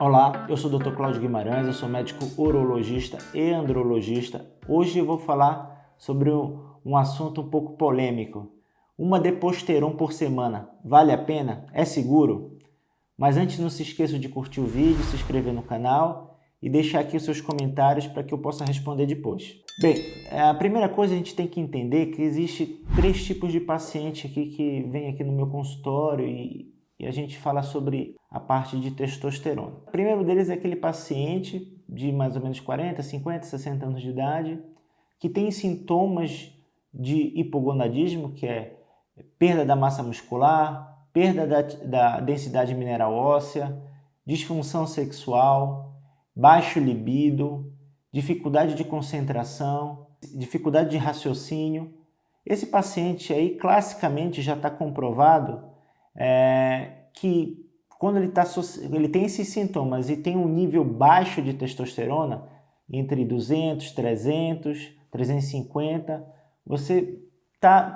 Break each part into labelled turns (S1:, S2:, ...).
S1: Olá, eu sou o Dr. Cláudio Guimarães, eu sou médico urologista e andrologista. Hoje eu vou falar sobre um assunto um pouco polêmico. Uma Deposteron por semana, vale a pena? É seguro? Mas antes não se esqueça de curtir o vídeo, se inscrever no canal e deixar aqui os seus comentários para que eu possa responder depois. Bem, a primeira coisa a gente tem que entender que existe 3 tipos de paciente aqui que vem aqui no meu consultório e a gente fala sobre a parte de testosterona. O primeiro deles é aquele paciente de mais ou menos 40, 50, 60 anos de idade que tem sintomas de hipogonadismo, que é perda da massa muscular, perda da densidade mineral óssea, disfunção sexual, baixo libido, dificuldade de concentração, dificuldade de raciocínio. Esse paciente aí, classicamente, já está comprovado que quando ele tem esses sintomas e tem um nível baixo de testosterona, entre 200, 300, 350, você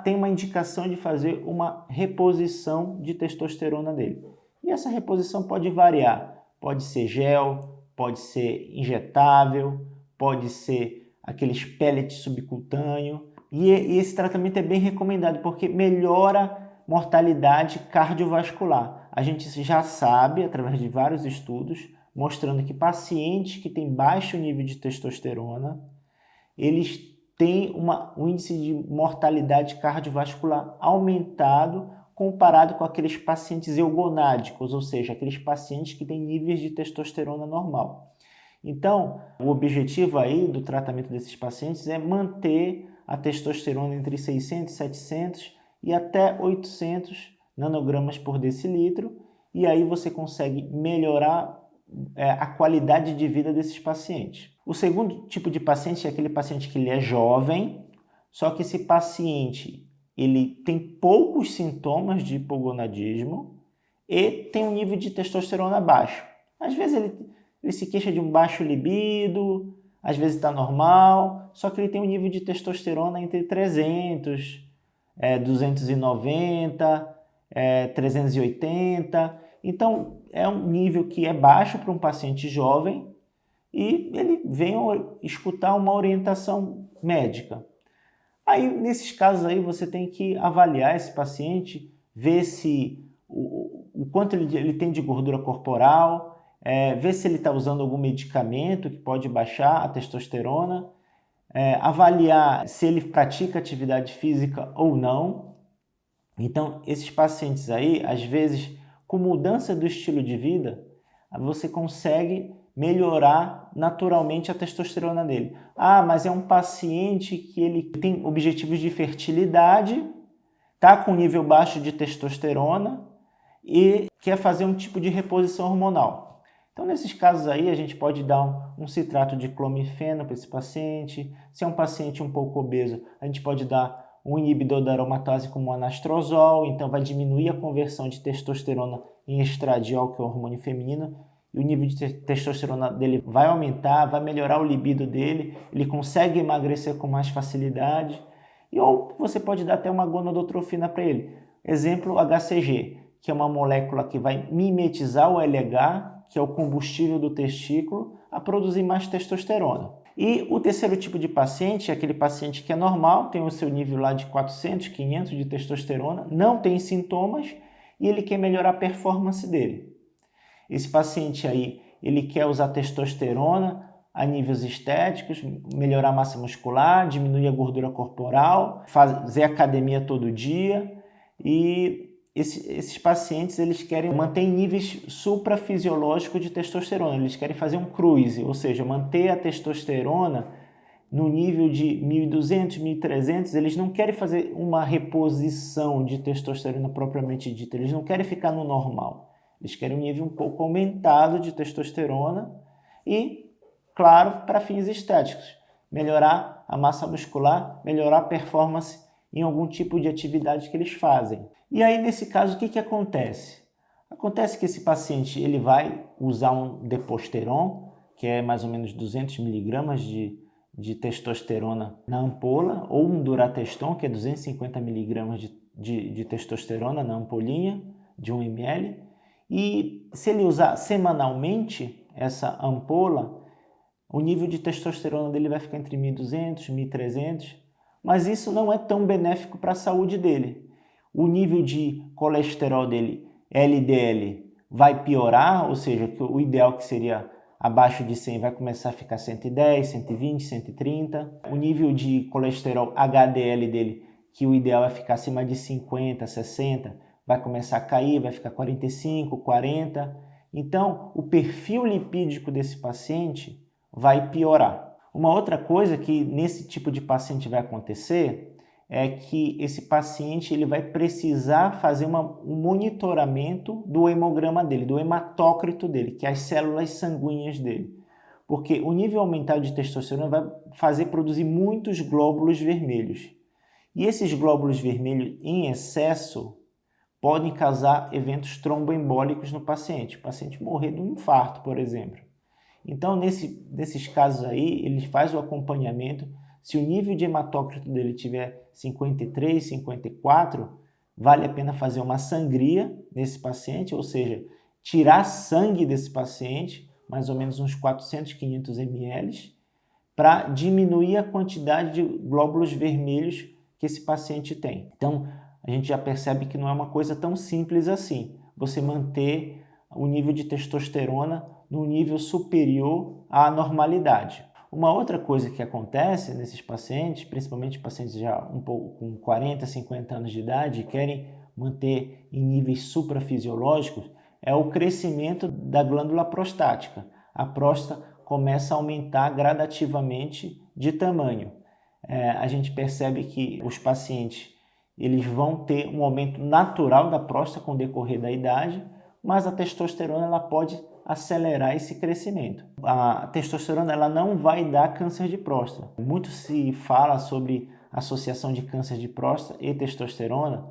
S1: tem uma indicação de fazer uma reposição de testosterona dele. E essa reposição pode variar, pode ser gel, pode ser injetável, pode ser aqueles pellets subcutâneo. E esse tratamento é bem recomendado porque melhora mortalidade cardiovascular. A gente já sabe, através de vários estudos, mostrando que pacientes que têm baixo nível de testosterona, eles têm um índice de mortalidade cardiovascular aumentado comparado com aqueles pacientes eugonádicos, ou seja, aqueles pacientes que têm níveis de testosterona normal. Então, o objetivo aí do tratamento desses pacientes é manter a testosterona entre 600 e 700 e até 800 nanogramas por decilitro, e aí você consegue melhorar a qualidade de vida desses pacientes. O segundo tipo de paciente é aquele paciente que ele é jovem, só que esse paciente ele tem poucos sintomas de hipogonadismo e tem um nível de testosterona baixo. Às vezes ele se queixa de um baixo libido, às vezes está normal, só que ele tem um nível de testosterona entre 300, 290, 380. Então, é um nível que é baixo para um paciente jovem e ele vem escutar uma orientação médica. Aí, nesses casos aí, você tem que avaliar esse paciente, ver se o quanto ele tem de gordura corporal, ver se ele está usando algum medicamento que pode baixar a testosterona, avaliar se ele pratica atividade física ou não. Então, esses pacientes aí, às vezes, com mudança do estilo de vida, você consegue melhorar naturalmente a testosterona dele. Ah, mas é um paciente que ele tem objetivos de fertilidade, está com nível baixo de testosterona e quer fazer um tipo de reposição hormonal. Então, nesses casos aí, a gente pode dar um citrato de clomifeno para esse paciente. Se é um paciente um pouco obeso, a gente pode dar um inibidor da aromatase como o anastrozol, então vai diminuir a conversão de testosterona em estradiol, que é o hormônio feminino, e o nível de testosterona dele vai aumentar, vai melhorar o libido dele, ele consegue emagrecer com mais facilidade, ou você pode dar até uma gonadotrofina para ele. Exemplo, HCG, que é uma molécula que vai mimetizar o LH, que é o combustível do testículo, a produzir mais testosterona. E o terceiro tipo de paciente é aquele paciente que é normal, tem o seu nível lá de 400, 500 de testosterona, não tem sintomas e ele quer melhorar a performance dele. Esse paciente aí, ele quer usar testosterona a níveis estéticos, melhorar a massa muscular, diminuir a gordura corporal, fazer academia todo dia. E esses pacientes, eles querem manter níveis suprafisiológicos de testosterona, eles querem fazer um cruise, ou seja, manter a testosterona no nível de 1.200, 1.300, eles não querem fazer uma reposição de testosterona propriamente dita, eles não querem ficar no normal, eles querem um nível um pouco aumentado de testosterona e, claro, para fins estéticos, melhorar a massa muscular, melhorar a performance em algum tipo de atividade que eles fazem. E aí, nesse caso, o que acontece? Acontece que esse paciente ele vai usar um Deposteron, que é mais ou menos 200 miligramas de testosterona na ampola, ou um Durateston, que é 250 miligramas de testosterona na ampolinha, de 1 ml, E se ele usar semanalmente essa ampola, o nível de testosterona dele vai ficar entre 1.200 e 1.300, mas isso não é tão benéfico para a saúde dele. O nível de colesterol dele, LDL, vai piorar, ou seja, que o ideal que seria abaixo de 100 vai começar a ficar 110, 120, 130. O nível de colesterol HDL dele, que o ideal é ficar acima de 50, 60, vai começar a cair, vai ficar 45, 40. Então, o perfil lipídico desse paciente vai piorar. Uma outra coisa que nesse tipo de paciente vai acontecer é que esse paciente ele vai precisar fazer um monitoramento do hemograma dele, do hematócrito dele, que é as células sanguíneas dele. Porque o nível aumentado de testosterona vai fazer produzir muitos glóbulos vermelhos. E esses glóbulos vermelhos em excesso podem causar eventos tromboembólicos no paciente. O paciente morrer de um infarto, por exemplo. Então, nesses casos aí, ele faz o acompanhamento. Se o nível de hematócrito dele tiver 53, 54, vale a pena fazer uma sangria nesse paciente, ou seja, tirar sangue desse paciente, mais ou menos uns 400, 500 ml, para diminuir a quantidade de glóbulos vermelhos que esse paciente tem. Então, a gente já percebe que não é uma coisa tão simples assim, você manter o nível de testosterona no nível superior à normalidade. Uma outra coisa que acontece nesses pacientes, principalmente pacientes já um pouco com 40, 50 anos de idade, querem manter em níveis suprafisiológicos, é o crescimento da glândula prostática. A próstata começa a aumentar gradativamente de tamanho. A gente percebe que os pacientes eles vão ter um aumento natural da próstata com o decorrer da idade, mas a testosterona ela pode acelerar esse crescimento. A testosterona ela não vai dar câncer de próstata. Muito se fala sobre associação de câncer de próstata e testosterona.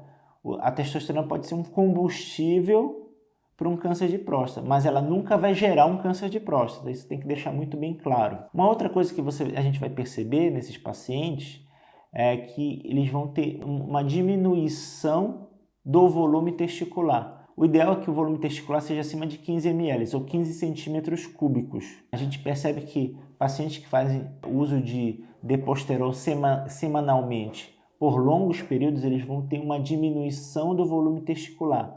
S1: A testosterona pode ser um combustível para um câncer de próstata, mas ela nunca vai gerar um câncer de próstata. Isso tem que deixar muito bem claro. Uma outra coisa que a gente vai perceber nesses pacientes é que eles vão ter uma diminuição do volume testicular. O ideal é que o volume testicular seja acima de 15 ml ou 15 centímetros cúbicos. A gente percebe que pacientes que fazem uso de deposterol semanalmente por longos períodos, eles vão ter uma diminuição do volume testicular.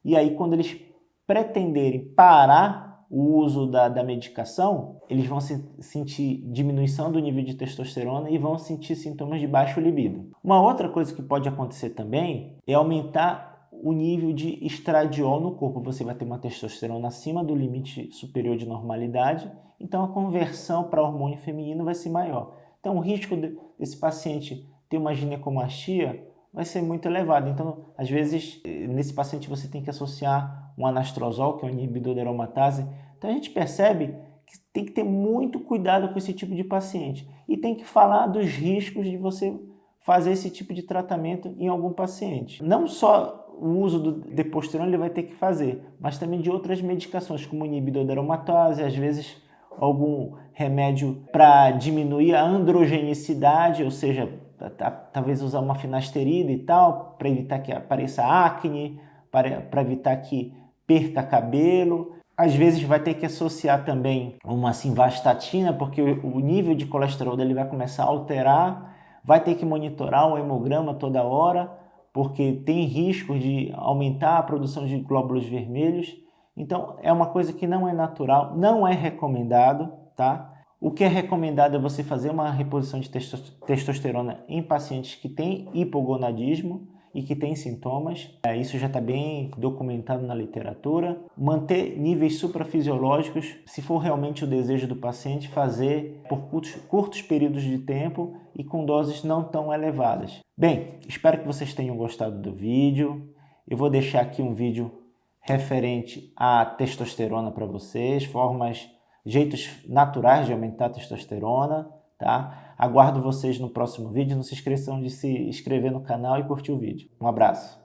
S1: E aí, quando eles pretenderem parar o uso da medicação, eles vão sentir diminuição do nível de testosterona e vão sentir sintomas de baixo libido. Uma outra coisa que pode acontecer também é aumentar o nível de estradiol no corpo. Você vai ter uma testosterona acima do limite superior de normalidade, então a conversão para hormônio feminino vai ser maior. Então o risco desse paciente ter uma ginecomastia vai ser muito elevado. Então, às vezes, nesse paciente você tem que associar um anastrozol, que é um inibidor da aromatase. Então a gente percebe que tem que ter muito cuidado com esse tipo de paciente e tem que falar dos riscos de você fazer esse tipo de tratamento em algum paciente. Não só o uso do deposterona ele vai ter que fazer, mas também de outras medicações, como o inibidor da aromatase, às vezes algum remédio para diminuir a androgenicidade, ou seja, talvez usar uma finasterida e tal, para evitar que apareça acne, para evitar que perca cabelo. Às vezes vai ter que associar também uma simvastatina, porque o nível de colesterol dele vai começar a alterar, vai ter que monitorar o hemograma toda hora, porque tem risco de aumentar a produção de glóbulos vermelhos. Então, é uma coisa que não é natural, não é recomendado, tá? O que é recomendado é você fazer uma reposição de testosterona em pacientes que têm hipogonadismo e que têm sintomas. Isso já está bem documentado na literatura. Manter níveis suprafisiológicos, se for realmente o desejo do paciente, fazer por curtos períodos de tempo e com doses não tão elevadas. Bem, espero que vocês tenham gostado do vídeo. Eu vou deixar aqui um vídeo referente à testosterona para vocês, jeitos naturais de aumentar a testosterona, tá? Aguardo vocês no próximo vídeo. Não se esqueçam de se inscrever no canal e curtir o vídeo. Um abraço!